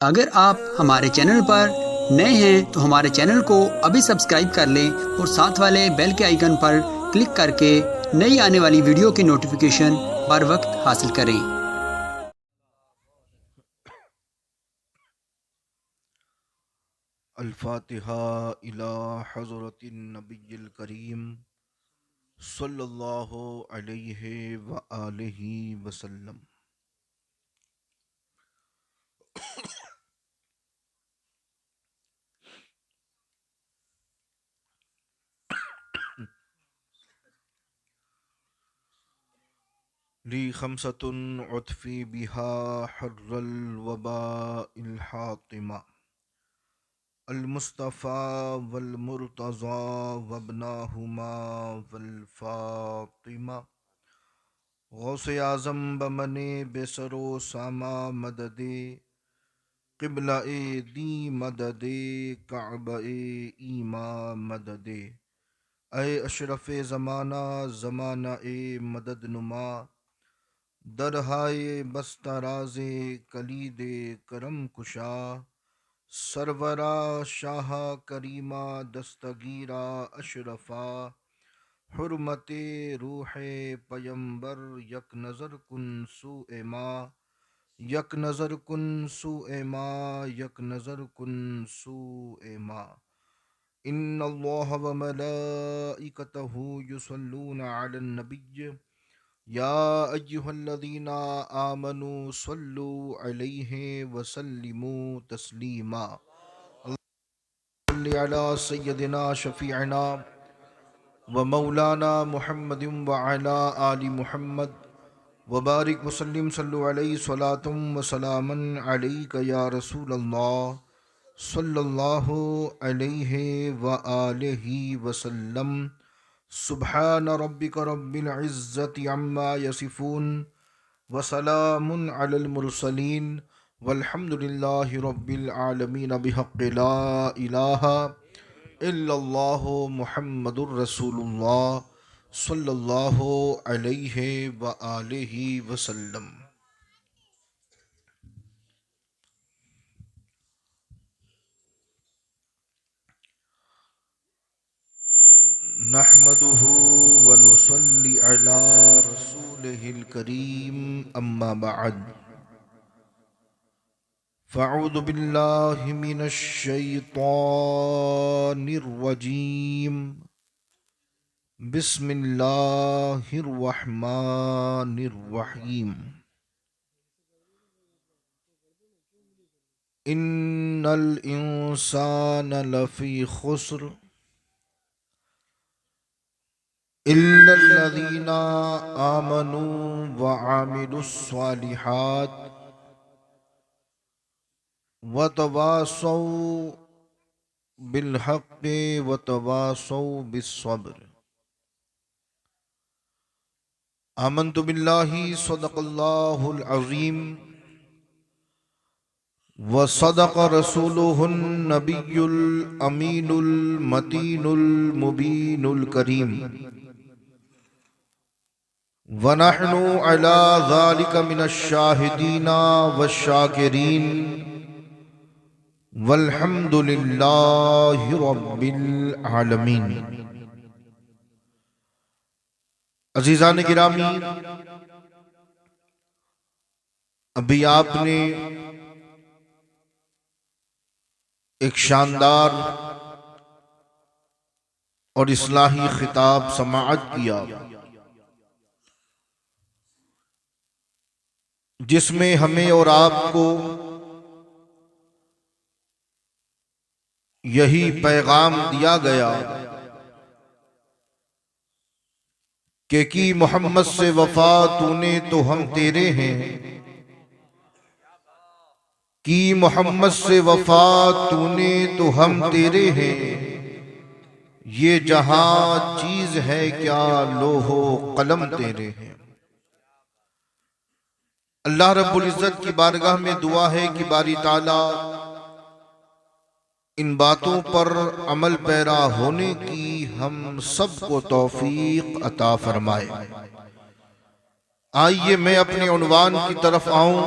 अगर आप हमारे चैनल पर नए हैं तो हमारे चैनल को अभी सब्सक्राइब कर लें और साथ वाले बेल के आइकन पर क्लिक करके नई आने वाली वीडियो की नोटिफिकेशन बर वक्त हासिल करें। अल-फातिहा इला हज़रतिन नबिय्यिल करीम सल्लल्लाहु अलैहि व आलिहि वसल्लम। ली खमसतुन उतफ़ी बिहा हर्रल वबाइल हातिमा अल-मुस्तफ़ा वल मुर्तज़ा वब्नाहुमा वल फ़ातिमा गौसे आज़म बमने बेसरो सामा मददे क़िबला ए दी मददे काबा ए ईमा मददे अय अशरफ़ ज़माना ज़माना ए मदद नुमा दरहाए बस्तराज़े कलीदे करम कुशा सरवरा शाह करीमा दस्तगीरा अशरफा हुर्मते रूह पयंबर यक नज़र कुन सू एमा यक नज़र कुन सू एमा यक नज़र कुन सू एमा इन्नल्लाह व मलाइकतहु युसल्लूना अलन नबिय्य या अय्युहल्लज़ीना आमनू सल्लु अलैहि व सल्लिमू तस्लीमा सल्लि अला सय्यदिना शफीअना व मौलाना मुहम्मदिन व अला आलि मुहम्मद व बारिक वसल्लिम सल्लु अलैहि स्वलातुम व सलामन अलैका या रसूल अल्लाह सल्लल्लाहु अलैहि व आलिहि वसल्लम। सुब्हान रब्बिक रब्बिल इज़्ज़ति अम्मा यसिफून व सलामुन अलल मुरसलीन वल्हम्दुलिल्लाहि रब्बिल आलमीन बिहक़्क़ि ला इलाहा इल्लल्लाहु मुहम्मदुर रसूलुल्लाह सल्लल्लाहु अलैहि व आलिहि वसल्लम। नहमदुहु व नुसल्ली अला रसूलिहिल करीम अम्मा बअद फ़अऊज़ु बिल्लाहि मिनश शैतानिर रजीम बिस्मिल्लाहिर रहमानिर रहीम इन्नल इंसाना लफ़ी खुस्र इल्लल्लज़ीना आमनू व आमिलुस्सालिहात व तवासौ बिलहक़्क़ि व तवासौ बिस्सब्र। आमन्तु बिल्लाहि सदक़ल्लाहुल अज़ीम व सदक़ रसूलुहुन नबियुल अमीनुल मतीनुल मुबीनुल करीम व नहनु अला ज़ालिका मिनश शाहिदीना वश्शाकिरीन वल्हम्दुलिल्लाहि रब्बिल आलमीन। अज़ीज़ान गिरामी, अभी आपने एक शानदार और इस्लाही खिताब समाअत किया जिसमें हमें और आपको यही पैगाम दिया गया कि मोहम्मद से वफा तूने तो हम तेरे हैं, कि मोहम्मद से वफा तूने तो हम तेरे हैं, ये जहां चीज है क्या लोहो कलम तेरे हैं। अल्लाह रब्बुल इज़्ज़त की बारगाह में दुआ है कि बारी ताला इन बातों पर अमल पैरा होने की हम सबको तौफीक अता फरमाए। आइए मैं अपने उन्वान की तरफ आऊं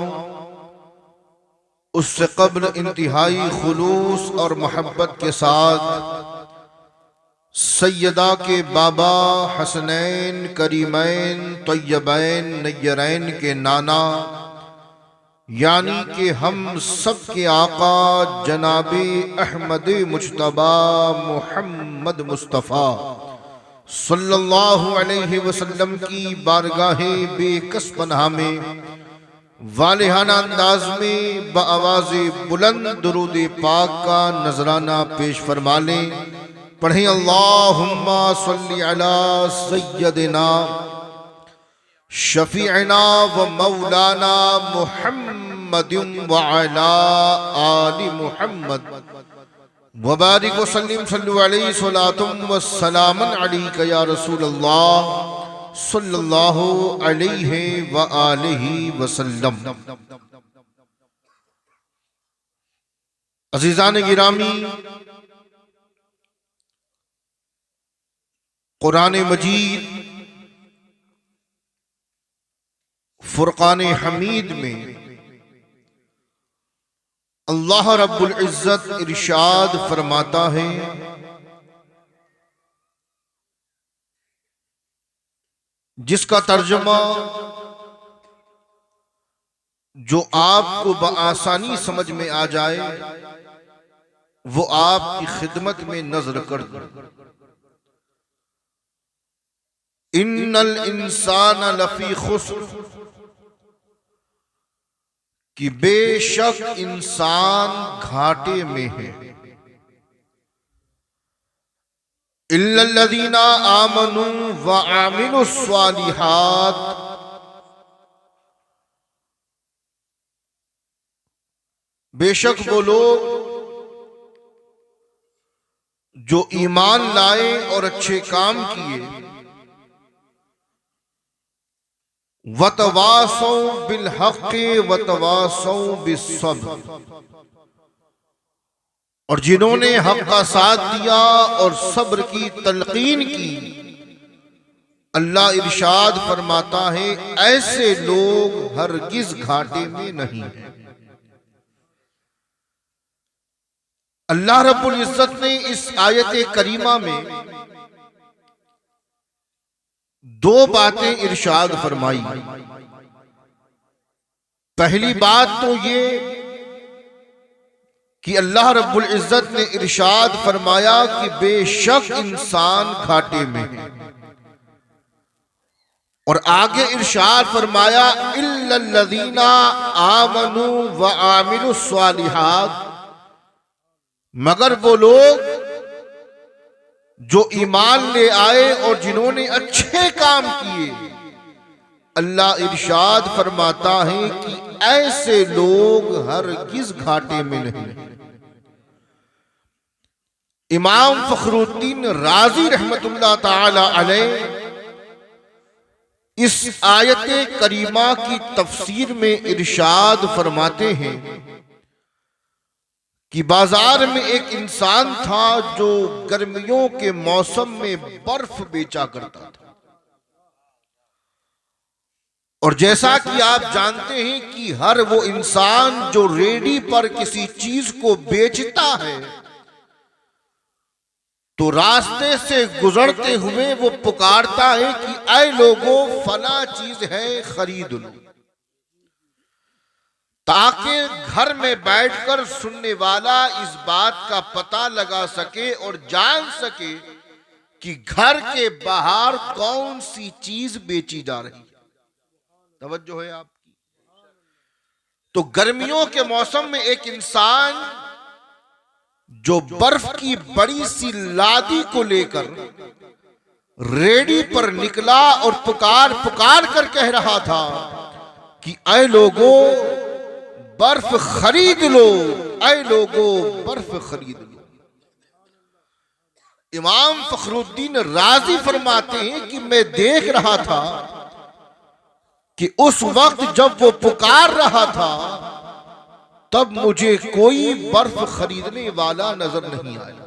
उससे कब्ल इंतहाई खुलूस और मोहब्बत के साथ सैयदा के बाबा हसनैन करीमैन तैयबैन नय्यरैन के नाना यानी कि हम सब के आका जनाबे अहमद मुज्तबा मोहम्मद मुस्तफ़ा सल्लल्लाहु अलैहि वसल्लम की बारगाहे बेकस पनाह में वालिहाना अंदाज में बआवाज़े बुलंद दुरूद पाक का नजराना पेश फरमा लें। पढ़ें अल्लाहुम्मा सल्ली अला सय्यदिना शफीअना व मौलाना मुहम्मदिन व अला आलि मुहम्मद व बारिक व सल्लिम सल्लु अलैहि सलातुम व सलामन अलैका या रसूल अल्लाह सल्लल्लाहु अलैहि व आलिहि वसल्लम। अज़ीज़ान गिरामी, कुरान मजीद फुरकान हमीद में अल्लाह रब्बुल इज्जत इरशाद फरमाता है, जिसका तर्जुमा जो आपको बआसानी समझ में आ जाए वो आपकी खिदमत में नजर कर दो। इन्नल इंसान लफी खुस्र, कि बेशक इंसान घाटे में है। इल्लल्लज़ीना आमनू व आमिलुस्सालिहात, बेशक वो लोग जो ईमान लाए और अच्छे काम किए। वतवासौ बिल हक़्क़ि वतवासौ बिस्सब्र, और जिन्होंने हक का साथ दिया और सब्र की तलकीन की। अल्लाह इरशाद फरमाता है, ऐसे लोग हरगिज घाटे में नहीं हैं। अल्लाह रब्बुल इज्जत ने इस आयत करीमा में दो बातें इरशाद फरमाई। पहली बात तो ये कि अल्लाह रब्बुल इज्जत ने इरशाद फरमाया कि बेशक इंसान घाटे में है, और आगे इरशाद फरमाया इल्लल्लज़ीना आमनू व आमिलुस्सालिहात, मगर वो लोग जो ईमान ले आए और जिन्होंने अच्छे काम किए। अल्लाह इरशाद फरमाता है कि ऐसे लोग हरगिज घाटे में नहीं। इमाम फखरुद्दीन राजी रहमतुल्लाह ताला अलैह इस आयत करीमा की तफसीर में इरशाद फरमाते हैं कि बाजार में एक इंसान था जो गर्मियों के मौसम में बर्फ बेचा करता था। और जैसा कि आप जानते हैं कि हर वो इंसान जो रेडी पर किसी चीज को बेचता है तो रास्ते से गुजरते हुए वो पुकारता है कि ऐ लोगों, फला चीज है, खरीद लो, ताकि घर में बैठकर सुनने वाला इस बात का पता लगा सके और जान सके कि घर के बाहर कौन सी चीज बेची जा रही है। तवज्जो है आपकी। तो गर्मियों के मौसम में एक इंसान जो बर्फ की बड़ी सी लादी को लेकर रेडी पर निकला और पुकार पुकार कर कह रहा था कि ऐ लोगों, बर्फ खरीद लो, ऐ लोगों, बर्फ खरीद लो। इमाम फखरुद्दीन राजी फरमाते हैं कि मैं देख रहा था कि उस वक्त जब वो पुकार रहा था तब मुझे कोई बर्फ खरीदने वाला नजर नहीं आया,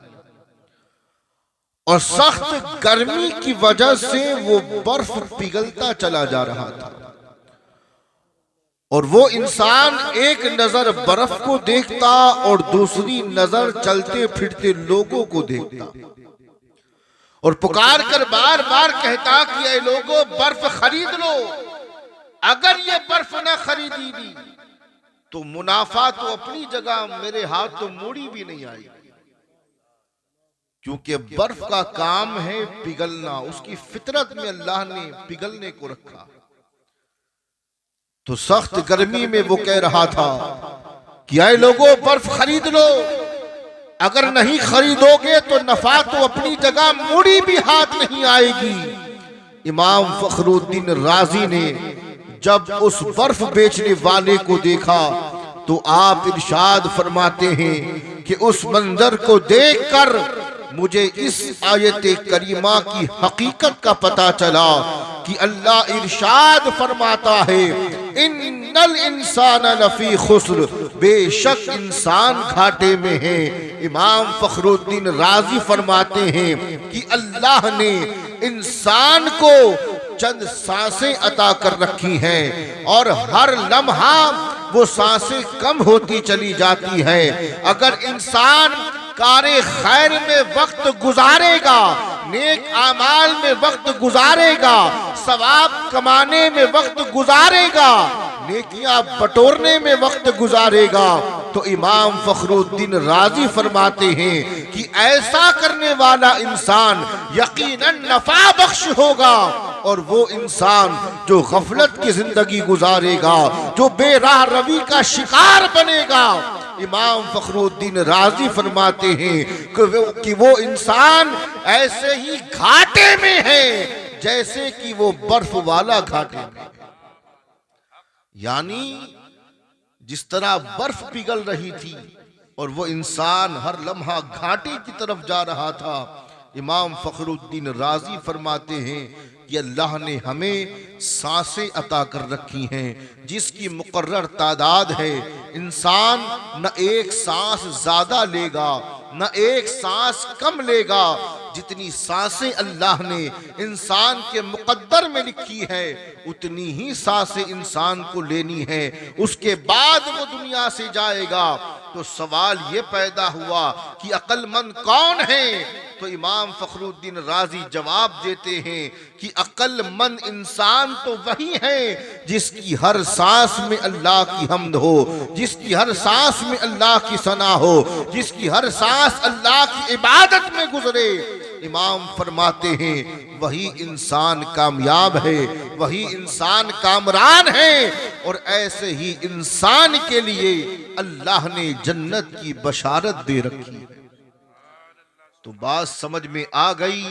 और सख्त गर्मी की वजह से वो बर्फ पिघलता चला जा रहा था। और वो इंसान एक नजर बर्फ को देखता और दूसरी नजर चलते फिरते लोगों को देखता और पुकार कर बार बार कहता कि ऐ लोगों, बर्फ खरीद लो। अगर ये बर्फ न खरीदी दी तो मुनाफा तो अपनी जगह, मेरे हाथ तो मूड़ी भी नहीं आएगी, क्योंकि बर्फ का काम है पिघलना। उसकी फितरत में अल्लाह ने पिघलने को रखा। तो सख्त गर्मी में वो कह रहा था कि ऐ लोगों, बर्फ खरीद लो। अगर नहीं खरीदोगे तो नफा तो अपनी जगह, मूड़ी भी हाथ नहीं आएगी। इमाम फखरुद्दीन राजी ने जब उस बर्फ बेचने वाले को देखा तो आप इरशाद फरमाते हैं कि उस मंजर को देखकर मुझे इस आयत करीमा की हकीकत का पता चला कि अल्लाह इरशाद फरमाता है, इन्नल इंसान लफी खुस्र, बेशक इंसान घाटे में है। इमाम फखरुद्दीन राजी फरमाते हैं कि अल्लाह ने इंसान को चंद सांसें अता कर रखी हैं और हर लम्हा वो सांसें कम होती चली जाती है। अगर इंसान कारे खैर में वक्त गुजारेगा, नेक आमाल में वक्त गुजारेगा, सवाब कमाने में वक्त गुजारेगा, नेकियां बटोरने में वक्त गुजारेगा, तो इमाम फखरुद्दीन राजी फरमाते हैं कि ऐसा करने वाला इंसान यकीनन नफा बख्श होगा। और वो इंसान जो गफलत की जिंदगी गुजारेगा, जो बेराह रवी का शिकार बनेगा, इमाम फखरुद्दीन राजी फरमाते हैं कि वो इंसान ऐसे ही घाटे में है जैसे कि वो बर्फ वाला घाटे में। यानी जिस तरह बर्फ पिघल रही थी और वो इंसान हर लम्हा घाटे की तरफ जा रहा था, इमाम फखरुद्दीन राजी फरमाते हैं कि अल्लाह ने हमें सांसें अता कर रखी हैं जिसकी मुकर्रर तादाद है। इंसान न एक सांस ज्यादा लेगा न एक सांस कम लेगा। जितनी सांसें अल्लाह ने इंसान के मुकद्दर में लिखी है उतनी ही सांसें इंसान को लेनी है। उसके बाद वो दुनिया से जाएगा। तो सवाल ये पैदा हुआ कि अक्लमंद कौन है? तो इमाम फखरुद्दीन राजी जवाब देते हैं कि अक्लमंद इंसान तो वही है जिसकी हर सांस में अल्लाह की हम्द हो, जिसकी हर सांस में अल्लाह की सना हो, जिसकी हर सांस अल्लाह की इबादत में गुजरे। इमाम फरमाते हैं वही इंसान कामयाब है, वही इंसान कामरान है। और ऐसे ही इंसान के लिए अल्लाह ने जन्नत की बशारत दे रखी है। तो बात समझ में आ गई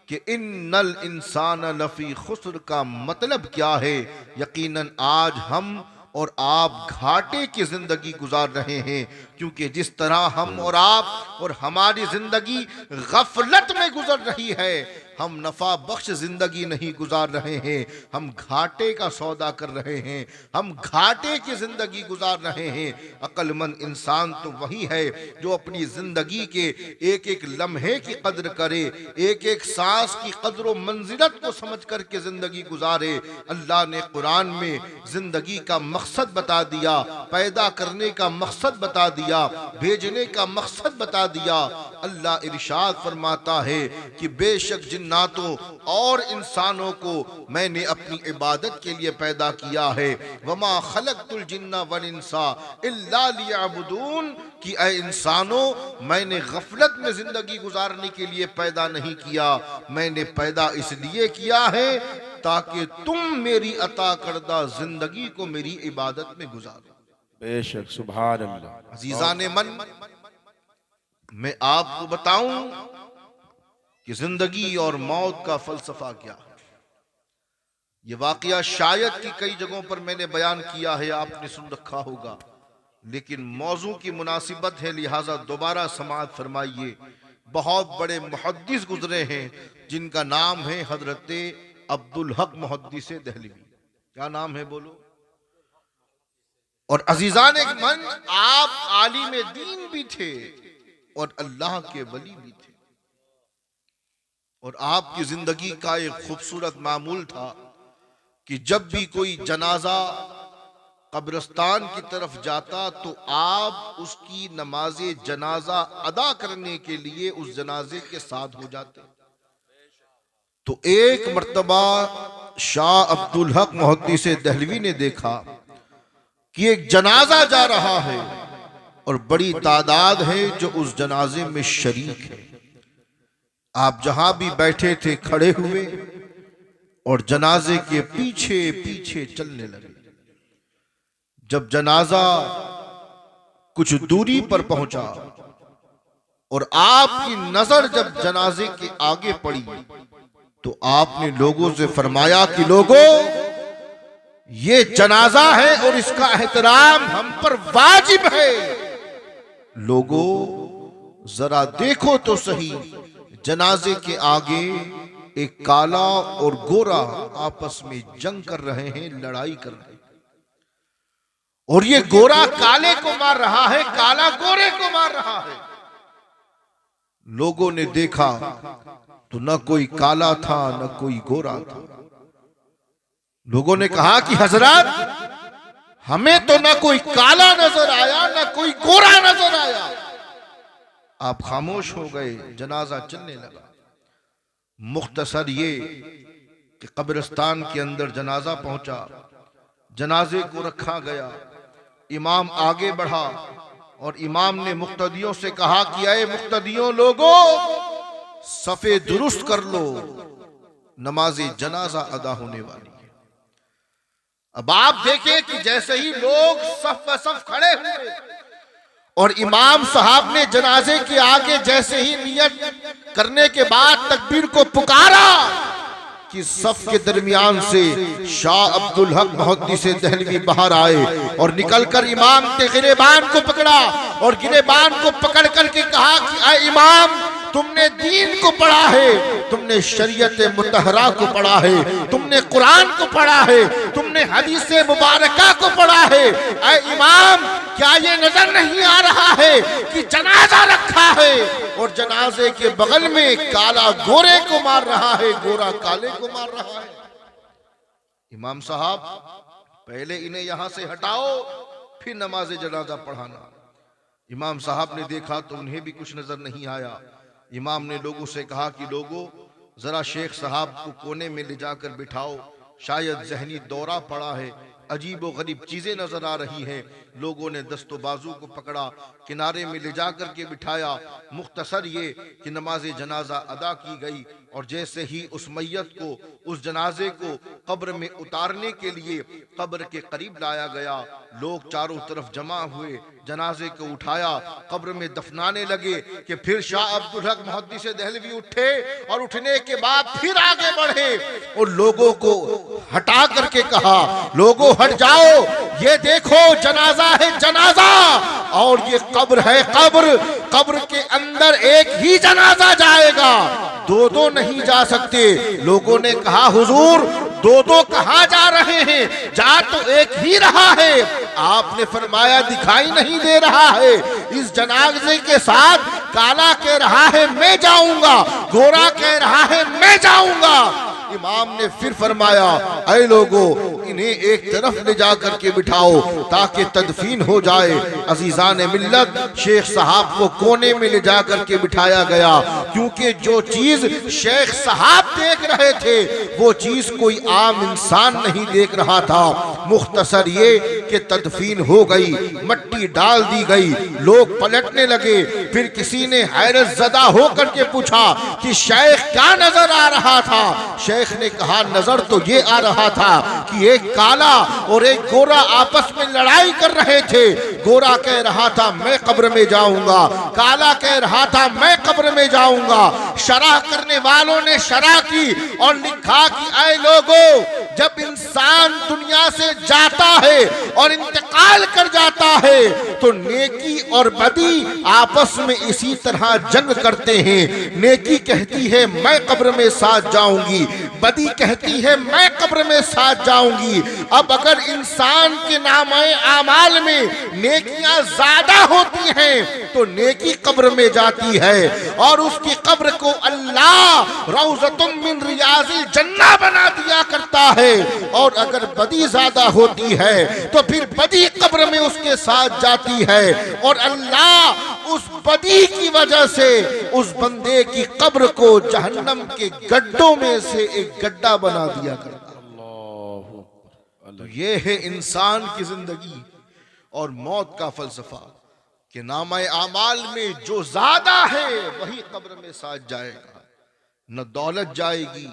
कि इन्नल इंसान लफी खुस्र का मतलब क्या है। यकीनन आज हम और आप घाटे की जिंदगी गुजार रहे हैं, क्योंकि जिस तरह हम और आप और हमारी जिंदगी गफलत में गुजर रही है, हम नफा बख्श जिंदगी नहीं गुजार रहे हैं, हम घाटे का सौदा कर रहे हैं, हम घाटे की जिंदगी गुजार रहे हैं। अक्लमंद इंसान तो वही है जो अपनी जिंदगी के एक एक लम्हे की कद्र करे, एक एक सांस की कद्र व मंजिलत को समझ करके जिंदगी गुजारे। अल्लाह ने कुरान में जिंदगी का मकसद बता दिया, पैदा करने का मकसद बता दिया, भेजने का मकसद बता दिया। अल्लाह इरशाद फरमाता है कि बेशक जिन्नातों और इंसानों को मैंने अपनी इबादत के लिए पैदा किया है। वमा खलक़तुल जिन्ना वल इंसा इल्ला लियअबुदून, कि ऐ इंसानों, मैंने गफलत में जिंदगी गुजारने के लिए पैदा नहीं किया, मैंने पैदा इसलिए किया है ताकि तुम मेरी अता करदा जिंदगी को मेरी इबादत में गुजारो। बेशक, सुभान अल्लाह। अजीजान मन, मैं आपको बताऊं कि जिंदगी और मौत का फलसफा क्या है। ये वाकया शायद कि कई जगहों पर मैंने बयान किया है, आपने सुन रखा होगा, लेकिन मौजू की मुनासिबत है लिहाजा दोबारा समाअत फरमाइए। बहुत बड़े मुहद्दिस गुजरे हैं जिनका नाम है हजरत अब्दुल हक मुहद्दिस दहलवी। क्या नाम है बोलो? और अजीजान एक मन, आप आलिम दीन भी थे और अल्लाह के वली भी थे। और आपकी जिंदगी का एक खूबसूरत मामूल था कि जब भी कोई जनाजा कब्रिस्तान की तरफ जाता तो आप उसकी नमाज जनाजा अदा करने के लिए उस जनाजे के साथ हो जाते। तो एक मर्तबा शाह अब्दुल हक मुहद्दिस दहलवी ने देखा कि एक जनाजा जा रहा है और बड़ी तादाद है जो उस जनाजे में शरीक है। आप जहां भी बैठे थे खड़े हुए और जनाजे के पीछे पीछे चलने लगे। जब जनाजा कुछ दूरी पर पहुंचा और आपकी नजर जब जनाजे के आगे पड़ी तो आपने लोगों से फरमाया कि लोगों, ये जनाजा है और इसका एहतराम हम पर वाजिब है। लोगों, जरा देखो तो सही, जनाजे के आगे एक काला और गोरा आपस में जंग कर रहे हैं, लड़ाई कर रहे हैं। और ये गोरा काले को मार रहा है, काला गोरे को मार रहा है। लोगों ने देखा तो न कोई काला था न कोई गोरा था। लोगों ने कहा कि हजरत, हमें तो न कोई काला नजर आया न कोई गोरा नजर आया। आप खामोश हो गए। जनाजा चलने लगा। मुख्तसर ये कि कब्रिस्तान के अंदर जनाजा पहुंचा, जनाजे को रखा गया। इमाम आगे बढ़ा और इमाम ने मुक्तदियों से कहा कि अय मुक्तदियों लोगों, सफे दुरुस्त कर लो, नमाज़े जनाजा अदा होने वाली है। अब आप देखें कि जैसे ही लोग सफ ब सफ खड़े हुए और इमाम साहब ने जनाजे के आगे जैसे ही नियत करने के बाद तकबीर को पुकारा कि सफ के दरमियान से शाह अब्दुल हक मुहद्दिस दहलवी बाहर आए और निकलकर इमाम के गिरेबान को पकड़ा और गिरेबान को पकड़ करके कहा कि अय इमाम, तुमने दीन को पढ़ा है, तुमने शरीयत मुतहरा को पढ़ा है, तुमने कुरान को पढ़ा है, तुमने हदीस मुबारका को पढ़ा है। ऐ इमाम, क्या ये नजर नहीं आ रहा है कि जनाजा रखा है और जनाजे के बगल में काला गोरे को मार रहा है, गोरा काले को मार रहा है। इमाम साहब, पहले इन्हें यहां से हटाओ, फिर नमाज जनाजा पढ़ाना। इमाम साहब ने देखा तो उन्हें भी कुछ नजर नहीं आया। इमाम ने लोगों से कहा कि लोगों, जरा शेख साहब को कोने में ले जाकर बिठाओ, शायद जहनी दौरा पड़ा है, अजीब व गरीब चीजें नजर आ रही हैं। लोगों ने दस्तो बाजू को पकड़ा, किनारे में ले जाकर के बिठाया। मुख्तसर ये कि नमाज जनाजा अदा की गई और जैसे ही उस मैयत को, उस जनाजे को कब्र में उतारने के लिए कब्र के करीब लाया गया, लोग चारों तरफ जमा हुए, जनाजे को उठाया, कब्र में दफनाने लगे कि फिर शाह अब्दुल हक मुहद्दिस दहलवी उठे और उठने के बाद फिर आगे बढ़े और लोगों को हटा करके कहा, लोगों हट जाओ, ये देखो जनाजा है जनाजा और ये कब्र है कब्र। कब्र के अंदर एक ही जनाजा जाएगा, दो दो नहीं जा सकते। लोगों ने कहा, हुजूर दो दो कहां जा रहे हैं, जा तो एक ही रहा है। आपने फरमाया दिखाई नहीं दे रहा है। इस जनाजे के साथ काला कह रहा है मैं जाऊंगा, गोरा कह रहा है मैं जाऊंगा। इमाम ने फिर फरमाया, ऐ लोगों, इन्हें एक तरफ ले जाकर के बिठाओ ताकि तदफीन हो जाए। अजीजान मिल्लत, शेख साहब को कोने में ले जाकर के बिठाया गया, क्योंकि जो चीज शेख साहब देख रहे थे वो चीज कोई आम इंसान नहीं देख रहा था। मुख्तसर ये कि तदफीन हो गई, मट्टी डाल दी गई, लोग पलटने लगे। फिर किसी ने हैरत ज़दा होकर के पूछा कि शेख क्या नजर आ रहा था? शेख ने कहा, नजर तो ये आ रहा था कि एक काला और एक गोरा आपस में लड़ाई कर रहे थे। गोरा कह रहा था मैं कब्र में जाऊंगा, काला कह रहा था मैं कब्र में जाऊंगा। शराह करने वालों ने शराह की और लिखा कि ऐ लोगों, जब इंसान दुनिया से जाता है और इंतकाल कर जाता है तो नेकी और बदी आपस में इसी तरह जंग करते हैं। नेकी कहती है मैं कब्र में साथ जाऊंगी, बदी कहती है मैं कब्र में साथ जाऊंगी। अब अगर इंसान के नामे आमाल में नेकियां ज्यादा होती हैं तो नेकी कब्र में जाती है और उसकी कब्र को अल्लाह रौज़तुम मिन रियाज़िल जन्ना बना दिया करता है। और अगर बदी ज्यादा होती है तो फिर बदी कब्र में उसके साथ जाती है और अल्लाह उस बदी की वजह से उस बंदे की कब्र को जहन्नम के गड्ढों में से एक गड्ढा बना दिया करता है। तो ये है इंसान की जिंदगी और मौत का फलसफा कि नामा आमाल में जो ज्यादा है वही कब्र में साथ जाएगा। न दौलत जाएगी,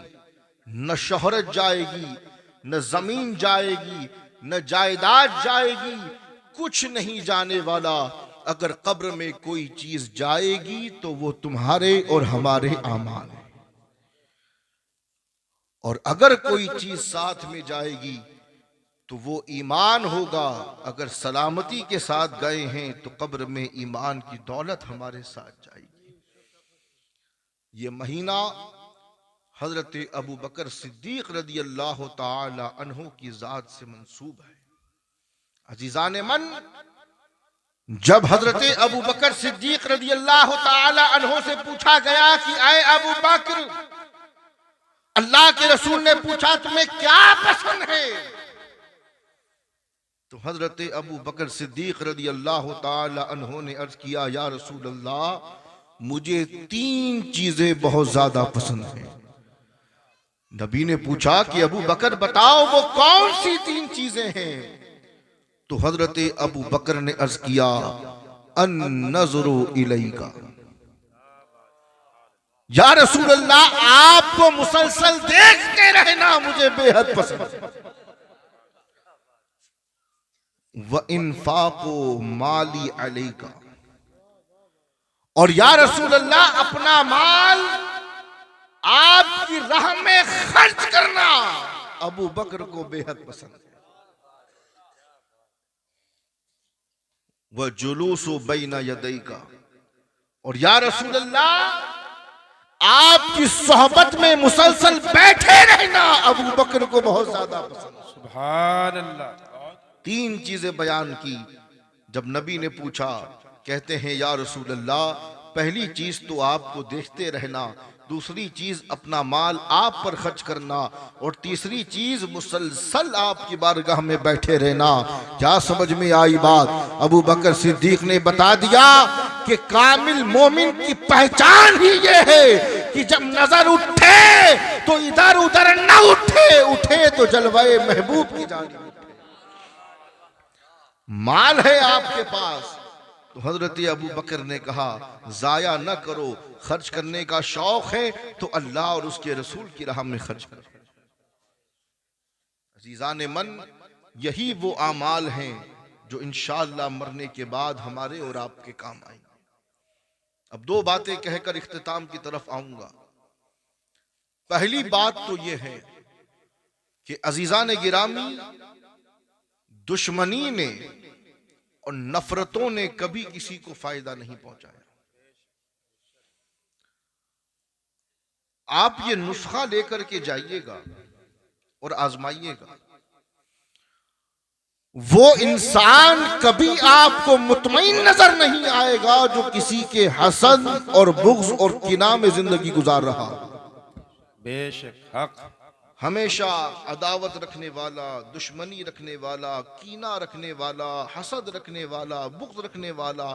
न शोहरत जाएगी, न जमीन जाएगी, न जायदाद जाएगी, कुछ नहीं जाने वाला। अगर कब्र में कोई चीज जाएगी तो वो तुम्हारे और हमारे आमाल है, और अगर कोई चीज साथ में जाएगी तो वो ईमान होगा। अगर सलामती के साथ गए हैं तो कब्र में ईमान की दौलत हमारे साथ जाएगी। ये महीना हजरत अबू बकर सिद्दीक रदी अल्लाह ताला अन्हु की जात से मंसूब है। अजीजान मन, जब हजरत अबू बकर सिद्दीक रदी अल्लाह ताला अन्हु से पूछा गया कि आए अबू बकर, अल्लाह के रसूल ने पूछा तुम्हें क्या पसंद है, तो हजरत अबू बकर सिद्दीक रदी अल्लाह ताला अन्हु ने अर्ज किया या रसूल अल्लाह, मुझे 3 चीजें बहुत ज्यादा पसंद हैं। नबी ने पूछा कि अबू बकर बताओ वो कौन सी 3 चीजें हैं, तो हजरत अबू बकर ने अर्ज किया अन नज़रु इलैका, या रसूल अल्लाह आपको मुसलसल देखते रहना मुझे बेहद पसंद है। व इन्फाक़ो माली अलैका, और या रसूल अल्लाह अपना माल आपकी राह में खर्च करना अबू बकर को बेहद पसंद है। वह जुलूसु बैना यदैका, और या रसूल अल्लाह आपकी सोहबत में मुसलसल बैठे रहना अबू बकर को बहुत ज्यादा पसंद है। सुभान अल्लाह। 3 चीजें बयान की। जब नबी ने पूछा, कहते हैं या रसूल अल्लाह, पहली चीज तो आपको देखते रहना, दूसरी चीज अपना माल आप पर खर्च करना, और तीसरी चीज मुसलसल आपकी बारगाह में बैठे रहना। क्या समझ में आई बात? अबू बकर सिद्दीक ने बता दिया कि कामिल मोमिन की पहचान ही ये है कि जब नजर उठे तो इधर उधर न उठे, उठे तो जलवाए महबूब की जानिब। माल है आपके पास, तो हजरत अबू बकर ने कहा जाया न करो, खर्च करने का शौक है तो अल्लाह और उसके रसूल की राह में खर्च करो। अजीजान मन, यही वो आमाल हैं जो इंशाअल्लाह मरने के बाद हमारे और आपके काम आएंगे। अब 2 बातें कहकर इख्तिताम की तरफ आऊंगा। पहली बात तो यह है कि अजीजान गिरामी, दुश्मनी ने और नफरतों ने कभी किसी को फायदा नहीं पहुंचाया। आप ये नुस्खा लेकर के जाइएगा और आजमाइएगा, वो इंसान कभी आपको मुतमईन नजर नहीं आएगा जो किसी के हसद और बुग़्ज़ और किना में जिंदगी गुजार रहा। बेशक हक। हमेशा अदावत रखने वाला, दुश्मनी रखने वाला, कीना रखने वाला, हसद रखने वाला, बुग़्ज़ रखने वाला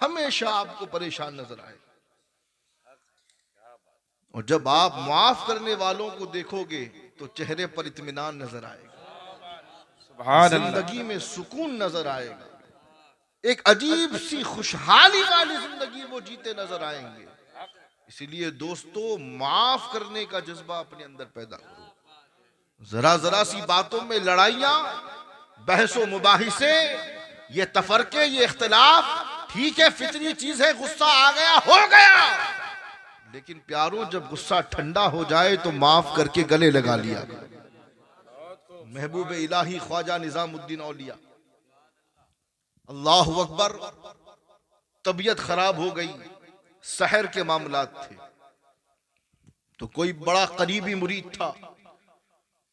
हमेशा आपको परेशान नजर आए। और जब आप माफ करने वालों को देखोगे तो चेहरे पर इत्मीनान नजर आएगा, जिंदगी में सुकून नजर आएगा, एक अजीब सी खुशहाली वाली जिंदगी वो जीते नजर आएंगे। इसीलिए दोस्तों, माफ करने का जज्बा अपने अंदर पैदा करो। जरा जरा सी बातों में लड़ाइयां, बहसो मुबाहिसे, ये तफरके, ये इख्तिलाफ ठीक है, फितरी चीज है, गुस्सा आ गया हो गया, लेकिन प्यारों जब गुस्सा ठंडा हो जाए तो माफ करके गले लगा लिया। महबूब इलाही ख्वाजा निजामुद्दीन औलिया, अल्लाहु अकबर, तबीयत खराब हो गई, सहर के मामलात थे, तो कोई बड़ा करीबी मुरीद था,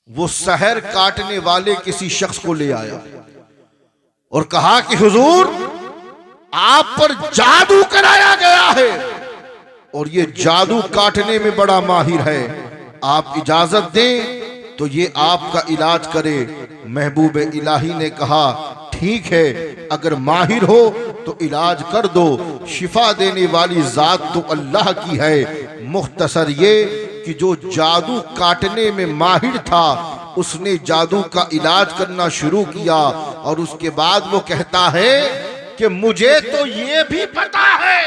वो सहर काटने वाले किसी शख्स को ले आया और कहा कि हुजूर, आप पर जादू कराया गया है और ये जादू काटने में बड़ा माहिर है, आप इजाजत दें तो ये आपका इलाज करे। महबूब इलाही ने कहा, ठीक है, अगर माहिर हो तो इलाज कर दो, शिफा देने वाली जात तो अल्लाह की है। मुख्तसर ये कि जो जादू काटने में माहिर था उसने जादू का इलाज करना शुरू किया और उसके बाद वो कहता है कि मुझे तो ये भी पता है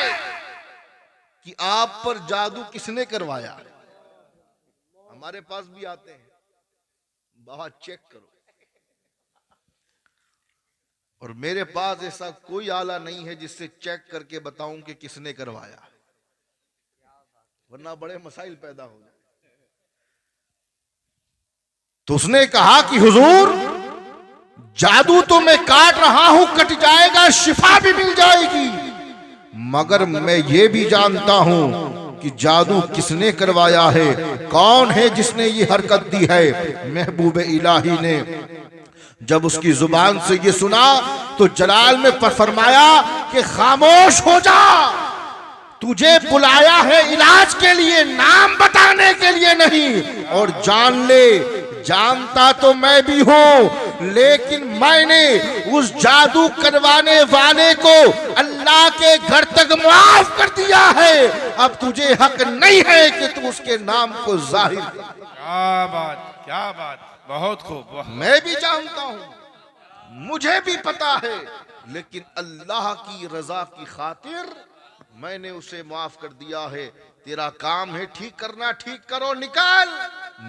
कि आप पर जादू किसने करवाया। हमारे पास भी आते हैं, बाहर चेक करो, और मेरे पास ऐसा कोई आला नहीं है जिससे चेक करके बताऊं कि किसने करवाया, वरना बड़े मसाइल पैदा हो जाए। तो उसने कहा कि हुजूर, जादू तो मैं काट रहा हूं, कट जाएगा, शिफा भी मिल जाएगी, मगर मैं ये भी जानता हूं कि जादू किसने करवाया है, कौन है जिसने ये हरकत दी है। महबूब इलाही ने जब उसकी जुबान से ये सुना तो जलाल में फरमाया कि खामोश हो जा, तुझे बुलाया है इलाज के लिए, नाम बताने के लिए नहीं। और जान ले, जानता तो मैं भी हूं, लेकिन मैंने उस जादू करवाने वाले को अल्लाह के घर तक माफ कर दिया है। अब तुझे हक नहीं है कि तू उसके नाम को जाहिर कर। क्या बात, क्या बात, बहुत खूब। मैं भी जानता हूं, मुझे भी पता है, लेकिन अल्लाह की रजा की खातिर मैंने उसे माफ कर दिया है। तेरा काम है ठीक करना, ठीक करो, निकाल,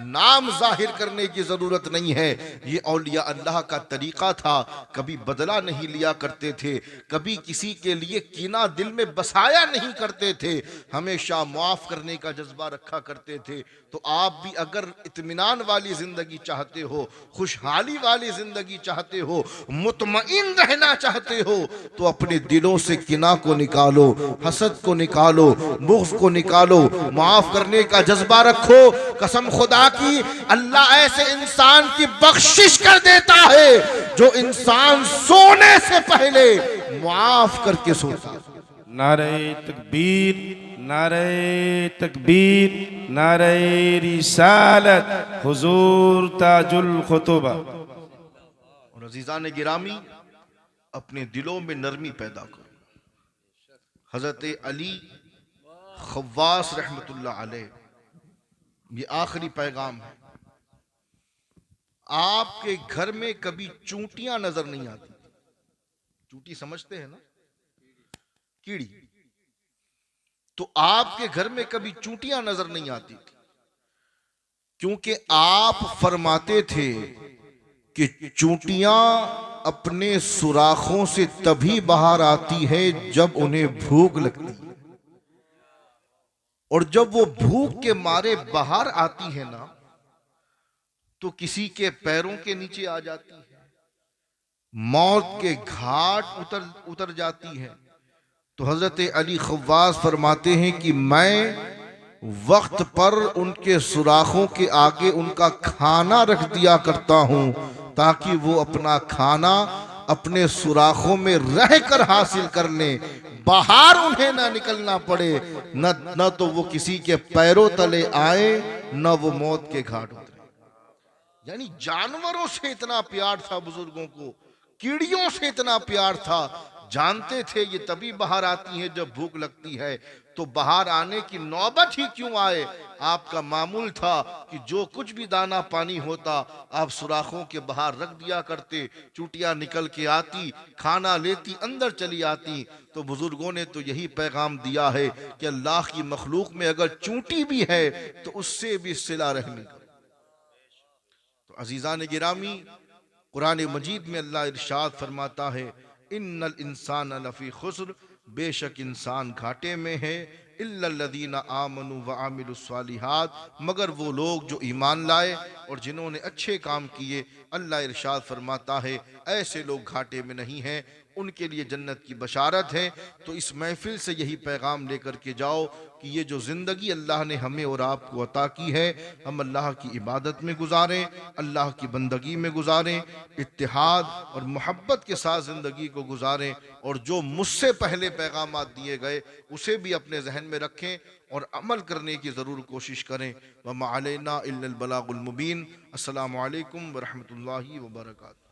नाम जाहिर करने की जरूरत नहीं है। ये औलिया अल्लाह का तरीका था, कभी बदला नहीं लिया करते थे, कभी किसी के लिए कीना दिल में बसाया नहीं करते थे, हमेशा माफ करने का जज्बा रखा करते थे। तो आप भी अगर इत्मीनान वाली जिंदगी चाहते हो, खुशहाली वाली जिंदगी चाहते हो, मुतमईन रहना चाहते हो, तो अपने दिलों से किना को निकालो, हसद को निकालो, बुग़्ज़ को निकालो, माफ करने का जज्बा रखो। कसम खुदा की, अल्लाह ऐसे इंसान की बख्शिश कर देता है जो इंसान सोने से पहले माफ करके सोता है। नारे तकबीर, नारे तकबीर, नारे रिसालत, हुजूर ताजुल खुतबा। और अजीजान गिरामी, अपने दिलों में नरमी पैदा करो। हजरत अली खव्वास रहमतुल्लाह अलैह, ये आखिरी पैगाम है। आपके घर में कभी चूंटियां नजर नहीं आती। चूंटी समझते हैं ना, कीड़ी। तो आपके घर में कभी चूंटियां नजर नहीं आती थी, क्योंकि आप फरमाते थे कि चूंटियां अपने सुराखों से तभी बाहर आती है जब उन्हें भूख लगती है, और जब वो भूख के मारे बाहर आती है ना, तो किसी के पैरों के नीचे आ जाती है, मौत के घाट उतर जाती है। तो हजरत अली खव्वास फरमाते हैं कि मैं वक्त पर उनके सुराखों के आगे उनका खाना रख दिया करता हूं, ताकि वो अपना खाना अपने सुराखों में रहकर हासिल कर लें, बाहर उन्हें ना निकलना पड़े, न तो वो किसी के पैरों तले आए, न वो मौत के घाट उतरे। यानी जानवरों से इतना प्यार था बुजुर्गों को, कीड़ियों से इतना प्यार था, जानते थे ये तभी बाहर आती है जब भूख लगती है। तो बाहर आने की नौबत ही क्यों आए, आपका मामूल था कि जो कुछ भी दाना पानी होता आप सुराखों के बाहर रख दिया करते, चूटियां निकल के आती, खाना लेती, अंदर चली आती। तो बुजुर्गों ने तो यही पैगाम दिया है कि अल्लाह की मखलूक में अगर चूंटी भी है तो उससे भी सिला रहमी करो। तो अजीजान गिरामी, कुरान मजीद में अल्लाह इरशाद फरमाता है, इन्नल इंसान लफी खुस्र, बेशक इंसान घाटे में है, इल्लल्लज़ीना आमनु व आमिलुस्सालिहात, मगर वो लोग जो ईमान लाए और जिन्होंने अच्छे काम किए। अल्लाह इरशाद फरमाता है ऐसे लोग घाटे में नहीं हैं। उनके लिए जन्नत की बशारत है। तो इस महफिल से यही पैगाम लेकर के जाओ कि ये जो ज़िंदगी अल्लाह ने हमें और आपको अता की है, हम अल्लाह की इबादत में गुजारें, अल्लाह की बंदगी में गुजारें, इत्तिहाद और मोहब्बत के साथ ज़िंदगी को गुजारें, और जो मुझसे पहले पैगाम दिए गए उसे भी अपने जहन में रखें और अमल करने की ज़रूर कोशिश करें। वमा अलैना इल्लल बलागुल मुबीन। अस्सलामु अलैकुम व रहमतुल्लाहि व बरकातुहू।